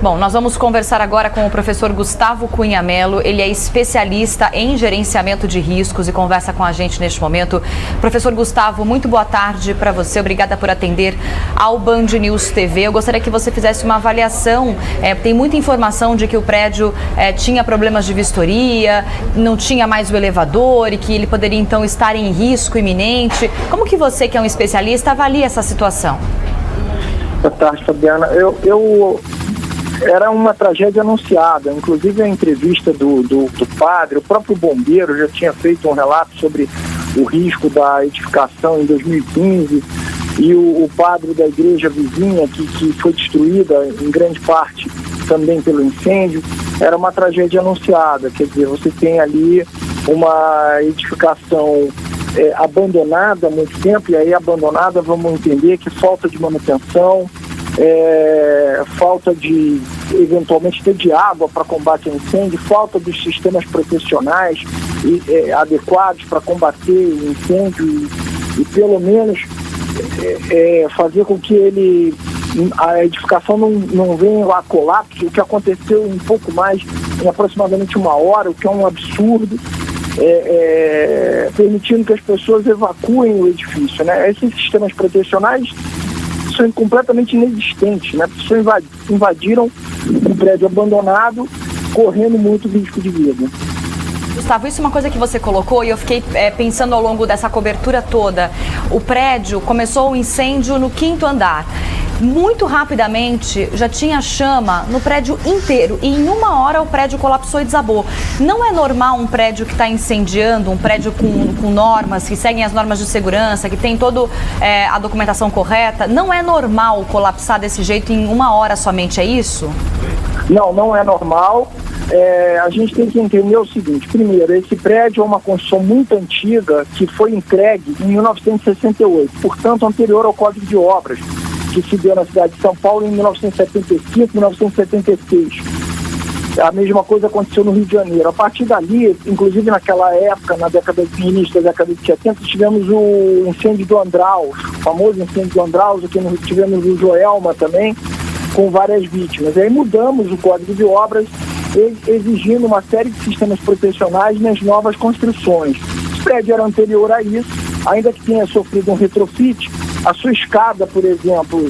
Bom, nós vamos conversar agora com o professor Gustavo Cunha Mello. Ele é especialista em gerenciamento de riscos e conversa com a gente neste momento. Professor Gustavo, muito boa tarde para você. Obrigada por atender ao Band News TV. Eu gostaria que você fizesse uma avaliação. Tem muita informação de que o prédio tinha problemas de vistoria, não tinha mais o elevador e que ele poderia então estar em risco iminente. Como que você, que é um especialista, avalia essa situação? Boa tarde, Fabiana. Era uma tragédia anunciada, inclusive a entrevista do padre, o próprio bombeiro já tinha feito um relato sobre o risco da edificação em 2015 e o padre da igreja vizinha que foi destruída em grande parte também pelo incêndio, era uma tragédia anunciada, quer dizer, você tem ali uma edificação abandonada há muito tempo, e aí abandonada vamos entender que falta de manutenção, falta de, eventualmente, ter de água para combate ao incêndio, falta dos sistemas profissionais adequados para combater o incêndio e pelo menos fazer com que a edificação não venha a colapso, o que aconteceu em pouco mais, em aproximadamente uma hora, o que é um absurdo, permitindo que as pessoas evacuem o edifício, né? Esses sistemas protecionais são completamente inexistentes, né? As pessoas invadiram um prédio abandonado, correndo muito risco de vida. Gustavo, isso é uma coisa que você colocou e eu fiquei pensando ao longo dessa cobertura toda. O prédio começou o incêndio no 5º andar. Muito rapidamente já tinha chama no prédio inteiro e em uma hora o prédio colapsou e desabou. Não é normal um prédio que está incendiando, um prédio com normas, que seguem as normas de segurança, que tem toda a documentação correta, não é normal colapsar desse jeito em uma hora somente, é isso? Não é normal. A gente tem que entender o seguinte: primeiro, esse prédio é uma construção muito antiga que foi entregue em 1968, portanto anterior ao Código de Obras, que se deu na cidade de São Paulo em 1975, 1976. A mesma coisa aconteceu no Rio de Janeiro. A partir dali, inclusive naquela época, no início da década de 70, tivemos o incêndio do Andraus, o famoso incêndio do Andraus, aqui no Rio tivemos o Joelma também, com várias vítimas. Aí mudamos o Código de Obras, exigindo uma série de sistemas protecionais nas novas construções. O prédio era anterior a isso, ainda que tenha sofrido um retrofit, a sua escada, por exemplo,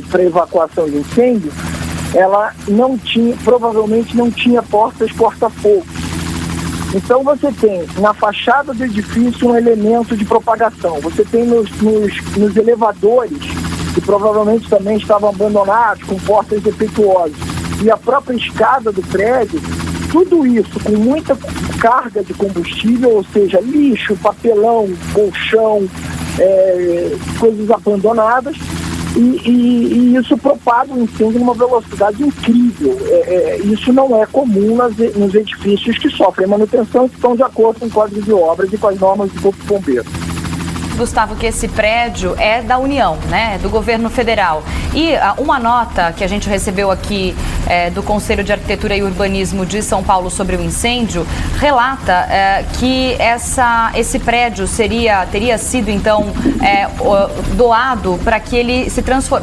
para evacuação de incêndio, ela provavelmente não tinha porta-fogo. Então você tem na fachada do edifício um elemento de propagação. Você tem nos elevadores, que provavelmente também estavam abandonados, com portas defeituosas, e a própria escada do prédio, tudo isso com muita carga de combustível, ou seja, lixo, papelão, colchão, coisas abandonadas, e isso propaga o incêndio numa velocidade incrível. Isso não é comum nos edifícios que sofrem manutenção e que estão de acordo com o Código de Obras e com as normas do Corpo de Bombeiros. Gustavo, que esse prédio é da União, né, do governo federal. E uma nota que a gente recebeu aqui do Conselho de Arquitetura e Urbanismo de São Paulo sobre o incêndio relata que esse prédio teria sido então doado para que ele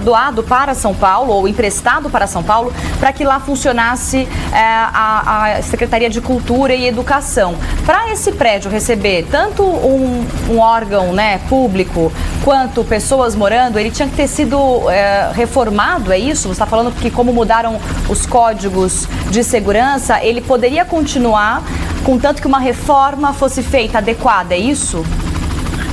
doado para São Paulo ou emprestado para São Paulo para que lá funcionasse a Secretaria de Cultura e Educação. Para esse prédio receber tanto um órgão, né, público quanto pessoas morando, ele tinha que ter sido reformado, é isso? Você está falando que como mudaram os códigos de segurança, ele poderia continuar, contanto que uma reforma fosse feita adequada, é isso?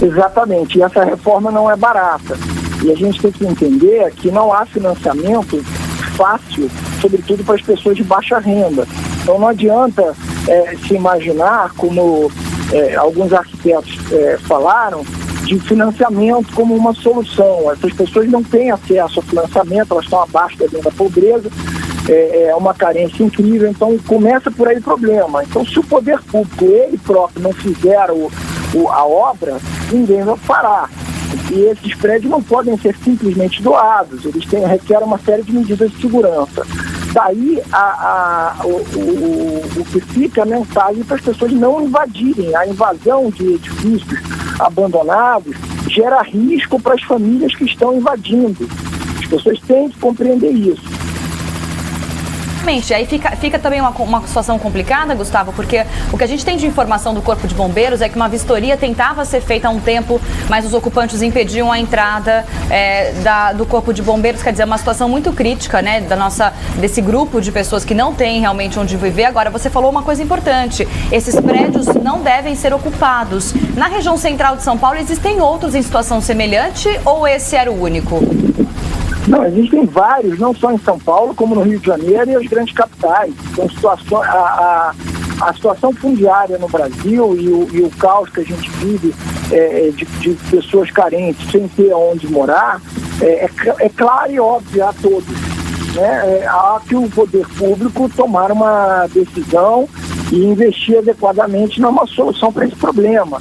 Exatamente, e essa reforma não é barata. E a gente tem que entender que não há financiamento fácil, sobretudo para as pessoas de baixa renda. Então não adianta se imaginar, como alguns arquitetos falaram, de financiamento como uma solução. Essas pessoas não têm acesso ao financiamento, elas estão abaixo da linha da pobreza, é uma carência incrível, então começa por aí o problema. Então, se o poder público, ele próprio, não fizer a obra, ninguém vai parar. E esses prédios não podem ser simplesmente doados, eles requerem uma série de medidas de segurança. Daí o que fica a mensagem para as pessoas não invadirem. A invasão de edifícios abandonados gera risco para as famílias que estão invadindo. As pessoas têm que compreender isso. Exatamente. Aí fica também uma situação complicada, Gustavo, porque o que a gente tem de informação do Corpo de Bombeiros é que uma vistoria tentava ser feita há um tempo, mas os ocupantes impediam a entrada do Corpo de Bombeiros. Quer dizer, é uma situação muito crítica, né, desse grupo de pessoas que não tem realmente onde viver. Agora, você falou uma coisa importante: esses prédios não devem ser ocupados. Na região central de São Paulo, existem outros em situação semelhante ou esse era o único? Não, existem vários, não só em São Paulo, como no Rio de Janeiro e as grandes capitais. Então, a situação fundiária no Brasil e o caos que a gente vive de pessoas carentes sem ter onde morar é claro e óbvio a todos. Né? Há que o poder público tomar uma decisão e investir adequadamente numa solução para esse problema.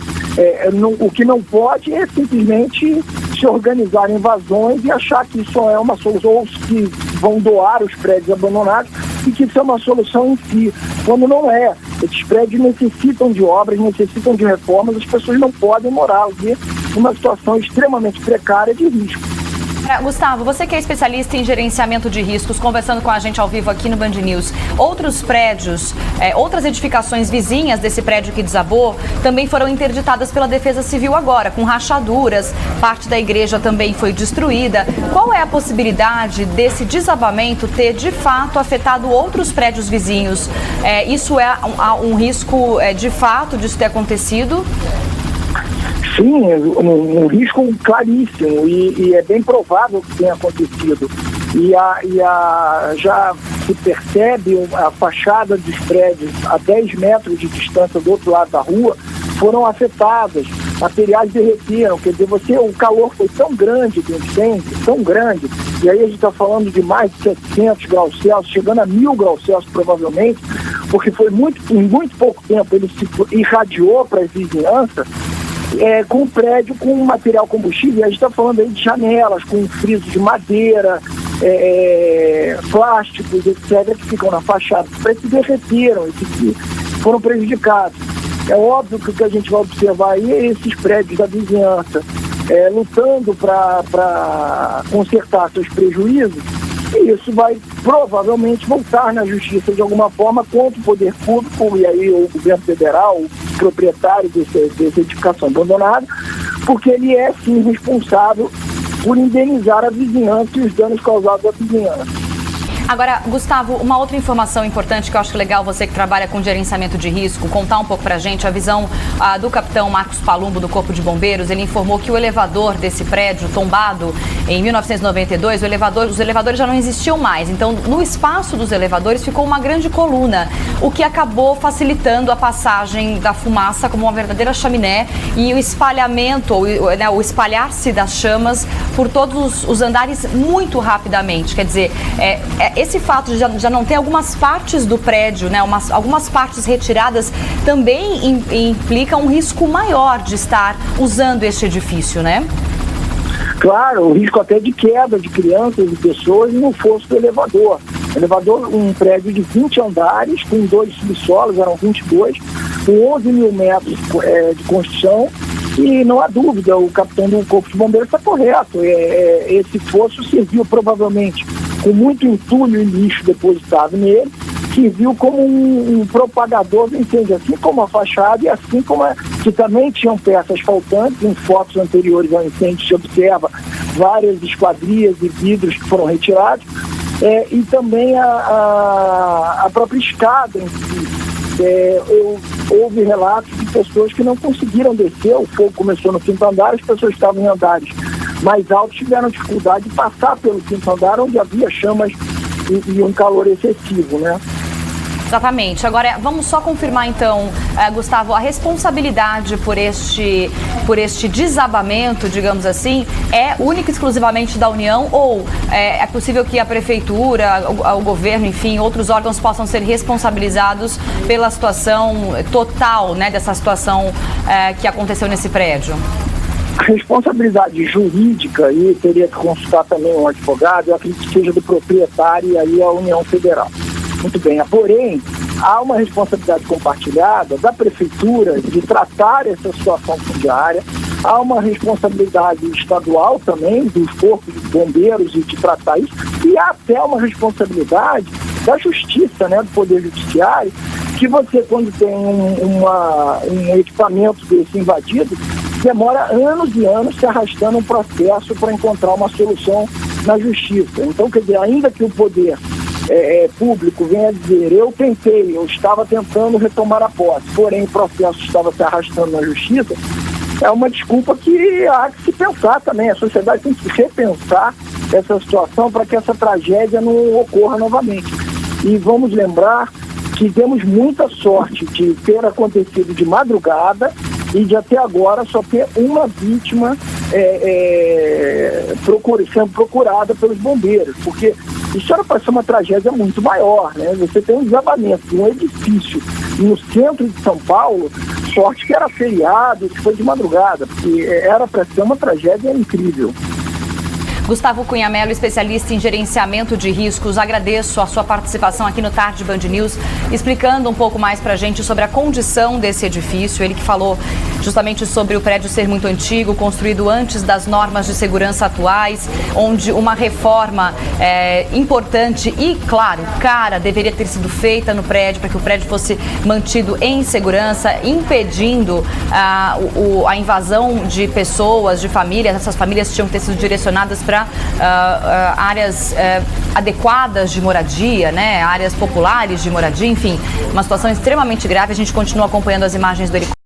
O que não pode é simplesmente se organizar em invasões e achar que isso é uma solução, ou que vão doar os prédios abandonados e que isso é uma solução em si, quando não é. Esses prédios necessitam de obras, necessitam de reformas, as pessoas não podem morar ali numa situação extremamente precária de risco. Gustavo, você que é especialista em gerenciamento de riscos, conversando com a gente ao vivo aqui no Band News, outros prédios, outras edificações vizinhas desse prédio que desabou também foram interditadas pela Defesa Civil agora, com rachaduras, parte da igreja também foi destruída. Qual é a possibilidade desse desabamento ter de fato afetado outros prédios vizinhos? Isso é um risco de fato disso ter acontecido? Sim, um risco claríssimo e é bem provável que tenha acontecido. Já se percebe a fachada dos prédios a 10 metros de distância do outro lado da rua foram afetadas, materiais derreteram, quer dizer, o calor foi tão grande do incêndio, tão grande, e aí a gente está falando de mais de 700 graus Celsius, chegando a 1000 graus Celsius provavelmente, porque em muito pouco tempo ele se irradiou para as vizinhanças, com um prédio com material combustível, e a gente está falando aí de janelas com frisos de madeira, plásticos, etc., que ficam na fachada. Os prédios derreteram e que foram prejudicados. É óbvio que o que a gente vai observar aí é esses prédios da vizinhança lutando para consertar seus prejuízos, e isso vai provavelmente voltar na justiça de alguma forma contra o poder público e aí o governo federal, o proprietário dessa edificação abandonada, porque ele é sim responsável por indenizar a vizinhança e os danos causados à vizinhança. Agora, Gustavo, uma outra informação importante que eu acho legal, você que trabalha com gerenciamento de risco, contar um pouco pra gente a visão do capitão Marcos Palumbo do Corpo de Bombeiros. Ele informou que o elevador desse prédio tombado em 1992, os elevadores já não existiam mais. Então, no espaço dos elevadores ficou uma grande coluna, o que acabou facilitando a passagem da fumaça como uma verdadeira chaminé e o espalhamento, o espalhar-se das chamas por todos os andares muito rapidamente. Quer dizer, esse fato de já não ter algumas partes do prédio, né, algumas partes retiradas, também implica um risco maior de estar usando este edifício, né? Claro, o risco até de queda de crianças e pessoas no fosso do elevador. Um prédio de 20 andares, com 2 subsolos, eram 22, com 11 mil metros de construção. E não há dúvida, o capitão do Corpo de Bombeiros está correto. Esse fosso serviu provavelmente com muito entulho e lixo depositado nele, serviu como um propagador do incêndio, assim como a fachada e assim como que também tinham peças faltantes. Em fotos anteriores ao incêndio se observa várias esquadrias e vidros que foram retirados, e também a própria escada em si. Houve relatos de pessoas que não conseguiram descer, o fogo começou no 5º andar, as pessoas que estavam em andares mais altos tiveram dificuldade de passar pelo 5º andar, onde havia chamas e um calor excessivo, né? Exatamente. Agora, vamos só confirmar então, Gustavo, a responsabilidade por este desabamento, digamos assim, é única e exclusivamente da União ou é possível que a Prefeitura, o governo, enfim, outros órgãos possam ser responsabilizados pela situação total, né, dessa situação que aconteceu nesse prédio? A responsabilidade jurídica, e teria que consultar também um advogado, eu acredito que seja do proprietário e aí a União Federal. Muito bem, porém, há uma responsabilidade compartilhada da Prefeitura de tratar essa situação fundiária, há uma responsabilidade estadual também dos corpos de bombeiros e de tratar isso, e há até uma responsabilidade da justiça, né, do Poder Judiciário, que você, quando tem um equipamento desse invadido, demora anos e anos se arrastando um processo para encontrar uma solução na justiça. Então, quer dizer, ainda que o poder público venha dizer, eu estava tentando retomar a posse, porém o processo estava se arrastando na justiça, é uma desculpa que há que se pensar também. A sociedade tem que repensar essa situação para que essa tragédia não ocorra novamente. E vamos lembrar que temos muita sorte de ter acontecido de madrugada e de até agora só ter uma vítima sendo procurada pelos bombeiros, porque isso era para ser uma tragédia muito maior, né? Você tem um desabamento de um edifício no centro de São Paulo, sorte que era feriado, que foi de madrugada, porque era para ser uma tragédia incrível. Gustavo Cunha Mello, especialista em gerenciamento de riscos, agradeço a sua participação aqui no Tarde Band News, explicando um pouco mais para a gente sobre a condição desse edifício. Ele que falou justamente sobre o prédio ser muito antigo, construído antes das normas de segurança atuais, onde uma reforma importante e, claro, cara, deveria ter sido feita no prédio para que o prédio fosse mantido em segurança, impedindo a invasão de pessoas, de famílias. Essas famílias tinham que ter sido direcionadas para áreas adequadas de moradia, né? Áreas populares de moradia, enfim, uma situação extremamente grave. A gente continua acompanhando as imagens do helicóptero.